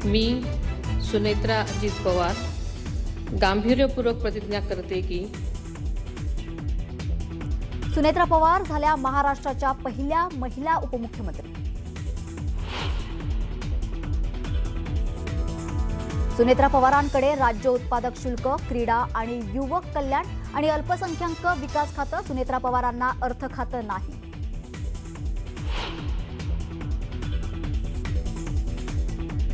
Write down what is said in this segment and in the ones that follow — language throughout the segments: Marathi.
मी सुनेत्रा अजित पवार गांभीर्यपूर्वक प्रतिज्ञा करते की सुनेत्रा पवार झाल्या महाराष्ट्राच्या पहिल्या महिला उपमुख्यमंत्री। सुनेत्रा पवारांकडे राज्य उत्पादक शुल्क, क्रीडा आणि युवक कल्याण आणि अल्पसंख्याक विकास खातं, सुनेत्रा पवारांना अर्थ खातं नाही।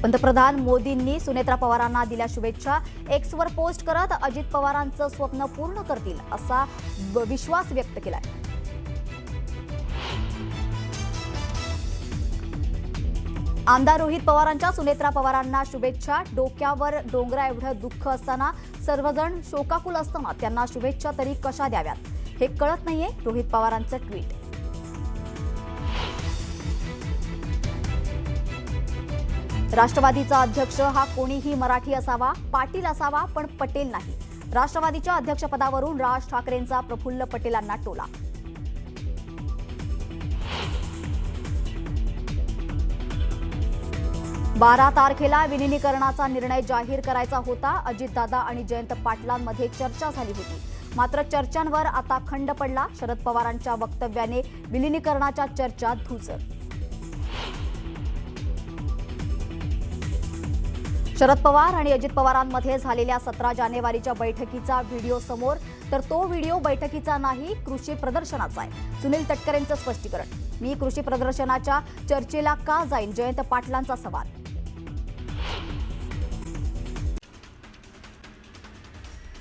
पंतप्रधान मोदींनी सुनेत्रा पवारांना दिल्या शुभेच्छा। एक्सवर पोस्ट करत अजित पवारांचं स्वप्न पूर्ण करतील असा विश्वास व्यक्त केलाय। आमदार रोहित पवारांच्या सुनेत्रा पवारांना शुभेच्छा। डोक्यावर डोंगरा एवढं दुःख असताना, सर्वजण शोकाकुल असताना त्यांना शुभेच्छा तरी कशा द्याव्यात हे कळत नाहीये, रोहित पवारांचं ट्विट। राष्ट्रवादीचा अध्यक्ष हा कोणीही मराठी असावा, पाटील असावा, पण पटेल नाही। राष्ट्रवादीच्या अध्यक्षपदावरून राज ठाकरेंचा प्रफुल्ल पटेलांना टोला। बारा तारखेला विलिनीकरणाचा निर्णय जाहीर करायचा होता। अजितदादा आणि जयंत पाटलांमध्ये चर्चा झाली होती, मात्र चर्चांवर आता खंड पडला। शरद पवारांच्या वक्तव्याने विलिनीकरणाच्या चर्चा धुसर। शरद पवार आणि अजित पवारांमध्ये झालेल्या 17 जानेवारीच्या बैठकीचा व्हिडिओ समोर, तर तो व्हिडिओ बैठकीचा नाही, कृषी प्रदर्शनाचा आहे। सुनील तटकरेंचं स्पष्टीकरण। मी कृषी प्रदर्शनाच्या चर्चेला का जाईन, जयंत पाटलांचा सवाल।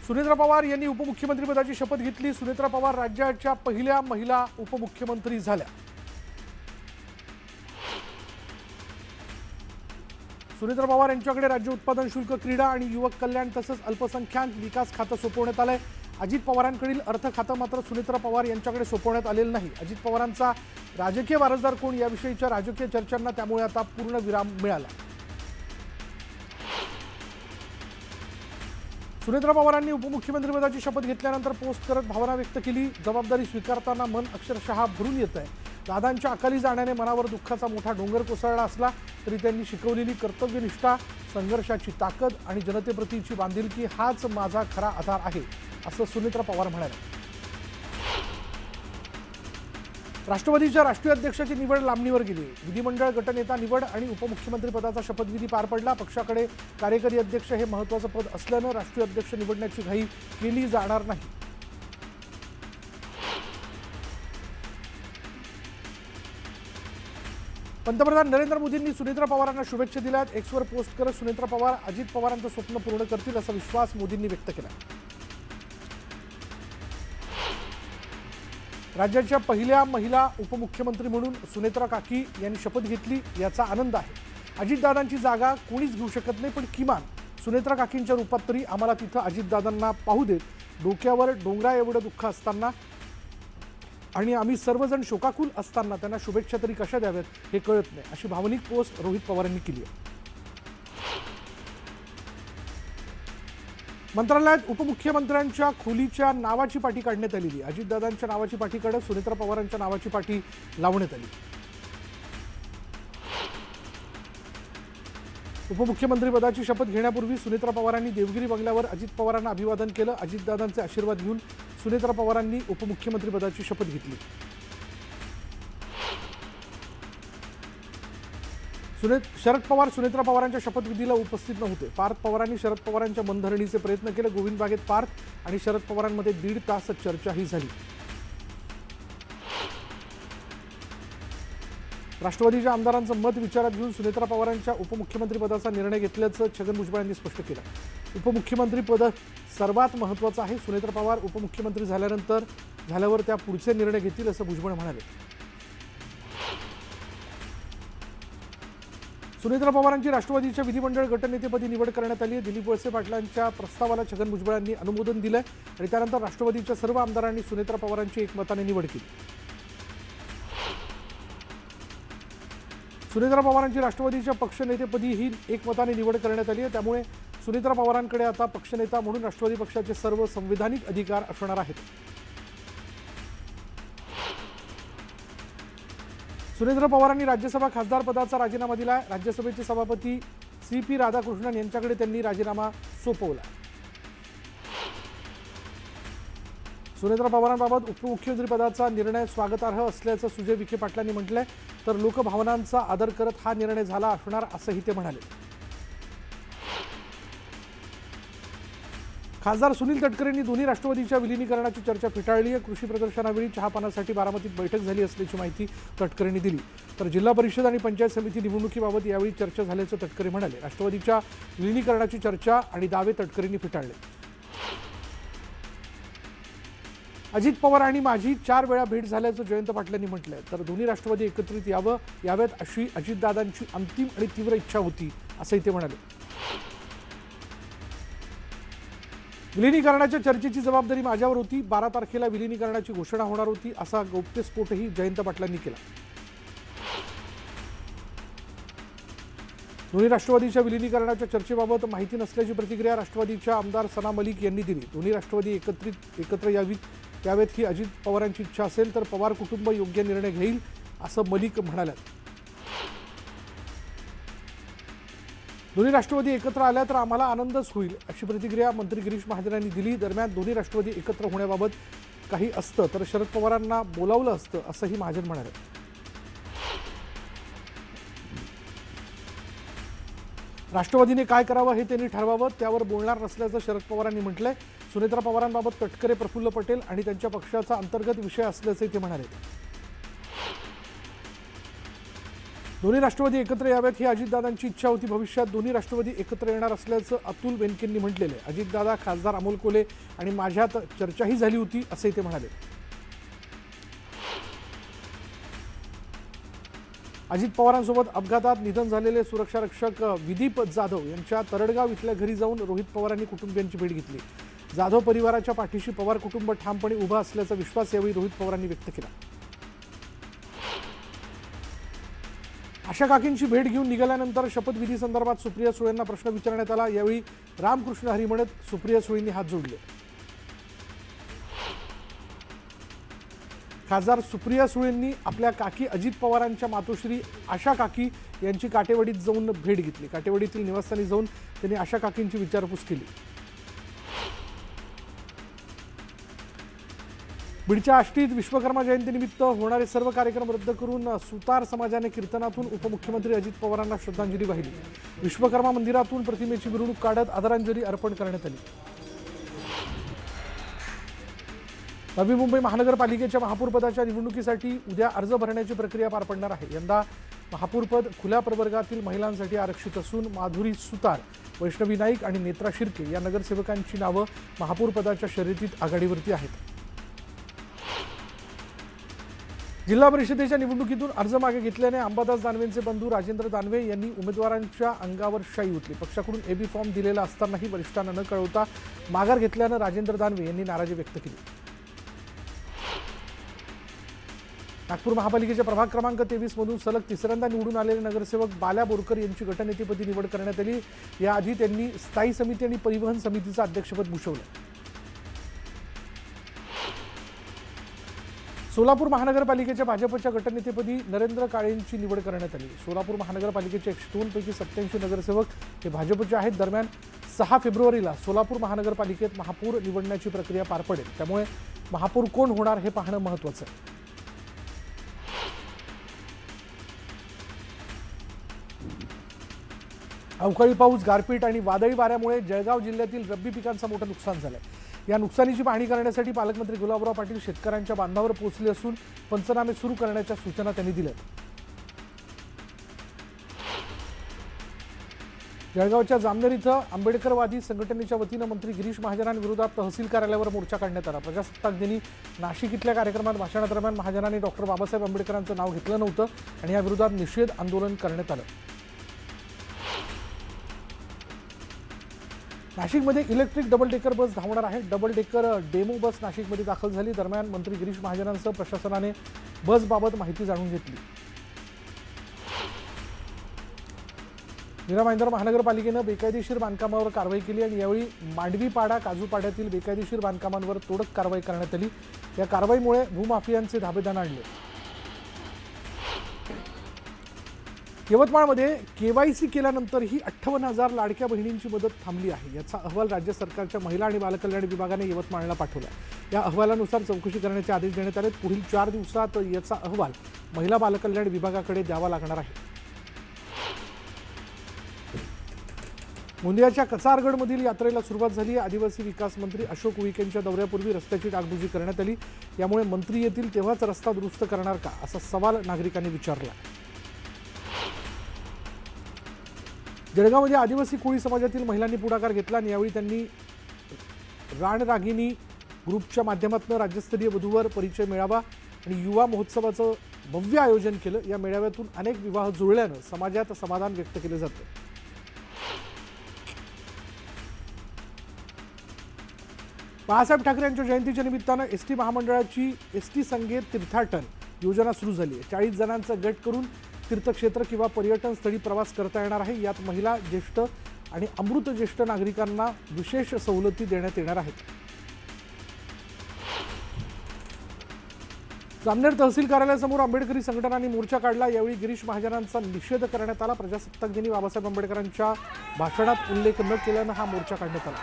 सुनेत्रा पवार यांनी उपमुख्यमंत्रीपदाची शपथ घेतली। सुनेत्रा पवार राज्याच्या पहिल्या महिला उपमुख्यमंत्री झाल्या। सुनेत्रा पवार यांच्याकडे राज्य उत्पादन शुल्क, क्रीडा आणि युवक कल्याण तसंच अल्पसंख्याक विकास खातं सोपवण्यात आलंय। अजित पवारांकडील अर्थ खातं मात्र सुनेत्रा पवार यांच्याकडे सोपवण्यात आलेलं नाही। अजित पवारांचा राजकीय वारसदार कोण याविषयीच्या राजकीय चर्चांना त्यामुळे आता पूर्ण विराम मिळाला। सुनेत्रा पवारांनी उपमुख्यमंत्रीपदाची शपथ घेतल्यानंतर पोस्ट करत भावना व्यक्त केली। जबाबदारी स्वीकारताना मन अक्षरशः भरून येतंय। दादांच्या अकाली जाण्याने मनावर दुःखाचा मोठा डोंगर कोसळला असला तरी त्यांनी शिकवलेली कर्तव्यनिष्ठा, संघर्षाची ताकद आणि जनतेप्रतीची बांधिलकी हाच माझा खरा आधार आहे, असं सुनेत्रा पवार म्हणाल्या। राष्ट्रवादीच्या राष्ट्रीय अध्यक्षाची निवड लांबणीवर गेली। विधिमंडळ गटनेता निवड आणि उपमुख्यमंत्री पदाचा शपथविधी पार पडला। पक्षाकडे कार्यकारी अध्यक्ष हे महत्त्वाचं पद असल्यानं राष्ट्रीय अध्यक्ष निवडण्याची घाई केली जाणार नाही। पंतप्रधान नरेंद्र मोदींनी सुनेत्रा पवारांना शुभेच्छा दिल्यात। एक्सवर पोस्ट करत सुनेत्रा पवार अजित पवारांचं स्वप्न पूर्ण करतील असा विश्वास मोदींनी व्यक्त केला। राज्याच्या पहिल्या महिला उपमुख्यमंत्री म्हणून सुनेत्रा काकी यांनी शपथ घेतली, याचा आनंद आहे। अजितदादांची जागा कोणीच घेऊ शकत नाही, पण किमान सुनेत्रा काकींच्या रूपात तरी आम्हाला तिथं अजितदादांना पाहू देत। डोक्यावर डोंगरा एवढं दुःख असताना आणि आम्ही सर्वजण शोकाकुल असताना त्यांना शुभेच्छा तरी कशा द्याव्यात हे कळत नाही, अशी भावनिक पोस्ट रोहित पवारांनी केली आहे। मंत्रालयात उपमुख्यमंत्र्यांच्या खोलीच्या नावाची पाटी काढण्यात आलेली। अजितदादांच्या नावाची पाठीकडे सुनेत्रा पवारांच्या नावाची पाटी लावण्यात आली। उपमुख्यमंत्रीपदाची शपथ घेण्यापूर्वी सुनेत्रा पवारांनी देवगिरी बंगल्यावर अजित पवारांना अभिवादन केलं। अजितदादांचे आशीर्वाद घेऊन सुनेत्रा पवारांनी उपमुख्यमंत्रीपदाची शपथ घेतली। शरद पवार सुनेत्रा पवारांच्या शपथविधीला उपस्थित नव्हते। पार्थ पवारांनी शरद पवारांच्या मनधरणीचे प्रयत्न केले। गोविंद बागेत पार्थ आणि शरद पवारांमध्ये 1.5 तास चर्चाही झाली। राष्ट्रवादीच्या आमदारांचं मत विचारात घेऊन सुनेत्रा पवारांच्या उपमुख्यमंत्रीपदाचा निर्णय घेतल्याचं छगन भुजबळ यांनी स्पष्ट केलं। उपमुख्यमंत्रीपद सर्वात महत्त्वाचं आहे। सुनेत्रा पवार उपमुख्यमंत्री झाल्यावर त्या पुढचे निर्णय घेतील असं भुजबळ म्हणाले। सुनेत्रा पवारांची राष्ट्रवादीच्या विधिमंडळ गटनेतेपदी निवड करण्यात आली आहे। दिलीप वळसे पाटलांच्या प्रस्तावाला छगन भुजबळांनी अनुमोदन दिलंय आणि त्यानंतर राष्ट्रवादीच्या सर्व आमदारांनी सुनेत्रा पवारांची एकमताने निवड केली। सुनेत्रा पवारांची राष्ट्रवादीच्या पक्षनेतेपदीही एकमताने निवड करण्यात आली आहे। त्यामुळे सुनेत्रा पवारांकडे आता पक्षनेता म्हणून राष्ट्रवादी पक्षाचे सर्व संविधानिक अधिकार असणार आहेत। सुनेत्रा पवारांनी राज्यसभा खासदार पदाचा राजीनामा दिला। राज्यसभेचे सभापती CP राधाकृष्णन यांच्याकडे त्यांनी राजीनामा सोपवला. सुनेत्रा पवारांबाबत उपमुख्यमंत्रीपदाचा निर्णय स्वागतार्ह असल्याचं सुजय विखे पाटलांनी म्हटलंय. तर लोकभावनांचा आदर करत हा निर्णय झाला असणार असंही ते म्हणाले. खासदार सुनील तटकरेंनी दोन्ही राष्ट्रवादीच्या विलिनीकरणाची चर्चा फेटाळली आहे. कृषी प्रदर्शनावेळी चहापानासाठी बारामतीत बैठक झाली असल्याची माहिती तटकरेंनी दिली. तर जिल्हा परिषद आणि पंचायत समिती निवडणुकीबाबत यावेळी चर्चा झाल्याचं तटकरे म्हणाले. राष्ट्रवादीच्या विलिनीकरणाची चर्चा आणि दावे तटकरेंनी फेटाळले. अजित पवार आणि माझी 4 वेळा भेट झाल्याचं जयंत पाटलांनी म्हटलंय. तर दोन्ही राष्ट्रवादी एकत्रित याव्यात अशी अजितदादांची अंतिम आणि तीव्र इच्छा होती असंही ते म्हणाले. विलिनीकरणाच्या चर्चेची जबाबदारी माझ्यावर होती. 12 तारखेला विलिनीकरणाची घोषणा होणार होती असा गौप्यस्फोटही जयंत पाटलांनी केला. दोन्ही राष्ट्रवादीच्या विलिनीकरणाच्या चर्चेबाबत माहिती नसल्याची प्रतिक्रिया राष्ट्रवादीच्या आमदार सना मलिक यांनी दिली. दोन्ही राष्ट्रवादी एकत्र यावेत ही अजित पवारांची इच्छा असेल तर पवार कुटुंब योग्य निर्णय घेईल असं मलिक म्हणाले. दोन्ही राष्ट्रवादी एकत्र आल्या तर आम्हाला आनंदच होईल अशी प्रतिक्रिया मंत्री गिरीश महाजन यांनी दिली. दरम्यान दोन्ही राष्ट्रवादी एकत्र होण्याबाबत काही असतं तर शरद पवारांना बोलावलं असतं असंही महाजन म्हणाले. राष्ट्रवादीने काय करावं हे त्यांनी ठरवावं, त्यावर बोलणार नसल्याचं शरद पवारांनी म्हटलंय. सुनेत्रा पवारांबाबत तटकरे प्रफुल्ल पटेल आणि त्यांच्या पक्षाचा अंतर्गत विषय असल्याचंही ते म्हणाले. दोन्ही राष्ट्रवादी एकत्र याव्यात ही अजितदादांची इच्छा होती. भविष्यात दोन्ही राष्ट्रवादी एकत्र येणार असल्याचं अतुल बेनकेंनी म्हटलेलं आहे. अजितदादा, खासदार अमोल कोल्हे आणि माझ्यात चर्चाही झाली होती असंही ते म्हणाले. अजित पवारांसोबत अपघातात निधन झालेले सुरक्षारक्षक विदीप जाधव यांच्या तरडगाव इथल्या घरी जाऊन रोहित पवारांनी कुटुंबियांची भेट घेतली. जाधव परिवाराच्या पाठीशी पवार कुटुंब ठामपणे उभं असल्याचा विश्वास यावेळी रोहित पवारांनी व्यक्त केला. आशा काकींची भेट घेऊन निघाल्यानंतर शपथविधी संदर्भात सुप्रिया सुळेंना प्रश्न विचारण्यात आला. यावेळी रामकृष्ण हरी म्हणत सुप्रिया सुळेंनी हात जोडले. खासदार सुप्रिया सुळेंनी आपल्या काकी अजित पवारांच्या मातोश्री आशा काकी यांची काटेवाडीत जाऊन भेट घेतली. काटेवाडीतील निवासस्थानी जाऊन त्यांनी आशा काकींची विचारपूस केली. बीडच्या आष्टीत विश्वकर्मा जयंतीनिमित्त होणारे सर्व कार्यक्रम रद्द करून सुतार समाजाने कीर्तनातून उपमुख्यमंत्री अजित पवारांना श्रद्धांजली वाहिली. विश्वकर्मा मंदिरातून प्रतिमेची मिरवणूक काढत आदरांजली अर्पण करण्यात आली. नवी मुंबई महानगरपालिकेच्या महापौरपदाच्या निवडणुकीसाठी उद्या अर्ज भरण्याची प्रक्रिया पार पडणार आहे. यंदा महापौरपद खुल्या प्रवर्गातील महिलांसाठी आरक्षित असून माधुरी सुतार, वैष्णवी नाईक आणि नेत्रा शिर्के या नगरसेवकांची नावं महापौरपदाच्या शर्यतीत आघाडीवरती आहेत. जिल्हा परिषदेच्या निवडणुकीतून अर्ज मागे घेतल्याने अंबादास दानवेंचे बंधू राजेंद्र दानवे यांनी उमेदवारांच्या अंगावर शाई उठली. पक्षाकडून एबी फॉर्म दिलेला असतानाही वरिष्ठांना न कळवता माघार घेतल्यानं राजेंद्र दानवे यांनी नाराजी व्यक्त केली. नागपूर महापालिकेच्या प्रभाग क्रमांक 23 मधून सलग तिसऱ्यांदा निवडून आलेले नगरसेवक बाल्या बोरकर यांची गटनेतेपदी निवड करण्यात आली. याआधी त्यांनी स्थायी समिती आणि परिवहन समितीचं अध्यक्षपद भूषवलं. सोलापूर महानगरपालिकेच्या भाजपच्या गटनेतेपदी नरेंद्र काळेंची निवड करण्यात आली. सोलापूर महानगरपालिकेचे 102 पैकी 87 नगरसेवक हे भाजपचे आहेत. दरम्यान 6 फेब्रुवारीला सोलापूर महानगरपालिकेत महापौर निवडण्याची प्रक्रिया पार पडेल. त्यामुळे महापौर कोण होणार हे पाहणं महत्त्वाचं आहे. अवकाळी पाऊस, गारपीट आणि वादळी वाऱ्यामुळे जळगाव जिल्ह्यातील रब्बी पिकांचं मोठं नुकसान झालंय. या नुकसानीची पाहणी करण्यासाठी पालकमंत्री गुलाबराव पाटील शेतकऱ्यांच्या बांधावर पोहोचले असून पंचनामे सुरू करण्याच्या सूचना त्यांनी दिल्या. जळगावच्या जामनेर इथं आंबेडकरवादी संघटनेच्या वतीनं मंत्री गिरीश महाजनांविरोधात तहसील कार्यालयावर मोर्चा काढण्यात आला. प्रजासत्ताक दिनी नाशिक इथल्या कार्यक्रमात भाषणादरम्यान महाजनांनी डॉक्टर बाबासाहेब आंबेडकरांचं नाव घेतलं नव्हतं आणि या विरोधात निषेध आंदोलन करण्यात आलं. नाशिकमध्ये इलेक्ट्रिक डबल डेकर बस धावणार आहे. डबल डेकर डेमो बस नाशिकमध्ये दाखल झाली. दरम्यान मंत्री गिरीश महाजनांसह प्रशासनाने बसबाबत माहिती जाणून घेतली. मीरा भाईंदर महानगरपालिकेनं बेकायदेशीर बांधकामावर कारवाई केली आणि यावेळी मांडवीपाडा, काजूपाड्यातील बेकायदेशीर बांधकामांवर तोडक कारवाई करण्यात आली. या कारवाईमुळे भूमाफियांचे धाबेदार आणले. यवतमाळमध्ये KYC केल्यानंतरही 58,000 लाडक्या बहिणींची मदत थांबली आहे. याचा अहवाल राज्य सरकारच्या महिला आणि बालकल्याण विभागाने यवतमाळला पाठवला. या अहवालानुसार चौकशी करण्याचे आदेश देण्यात आले. पुढील 4 दिवसात याचा अहवाल महिला बालकल्याण विभागाकडे द्यावा लागणार आहे. गोंदियाच्या कचारगडमधील यात्रेला सुरुवात झाली आहे. आदिवासी विकास मंत्री अशोक उईकेंच्या दौऱ्यापूर्वी रस्त्याची डागडुजी करण्यात आली. यामुळे मंत्री येतील तेव्हाच रस्ता दुरुस्त करणार का असा सवाल नागरिकांनी विचारला. जळगावमध्ये आदिवासी कोळी समाजातील महिलांनी पुढाकार घेतला आणि यावेळी त्यांनी राणरागिनी ग्रुपच्या माध्यमातून राज्यस्तरीय वधूवर परिचय मेळावा आणि युवा महोत्सवाचं भव्य आयोजन केलं. या मेळाव्यातून अनेक विवाह जुळल्यानं समाजात समाधान व्यक्त केले जाते. बाळासाहेब ठाकरे यांच्या जयंतीच्या निमित्तानं एसटी महामंडळाची एसटी संगीत तीर्थाटन योजना सुरू झाली आहे. 40 जणांचा गट करून तीर्थक्षेत्र किंवा पर्यटन स्थळी प्रवास करता येणार आहे. यात महिला, ज्येष्ठ आणि अमृत ज्येष्ठ नागरिकांना विशेष सवलती देण्यात येणार आहेत. जामनेर तहसील कार्यालयासमोर आंबेडकरी संघटनांनी मोर्चा काढला. यावेळी गिरीश महाजनांचा निषेध करण्यात आला. प्रजासत्ताक दिनी बाबासाहेब आंबेडकरांच्या भाषणात उल्लेख न केल्यानं हा मोर्चा काढण्यात आला.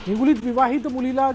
हिंगोलीत विवाहित मुलीला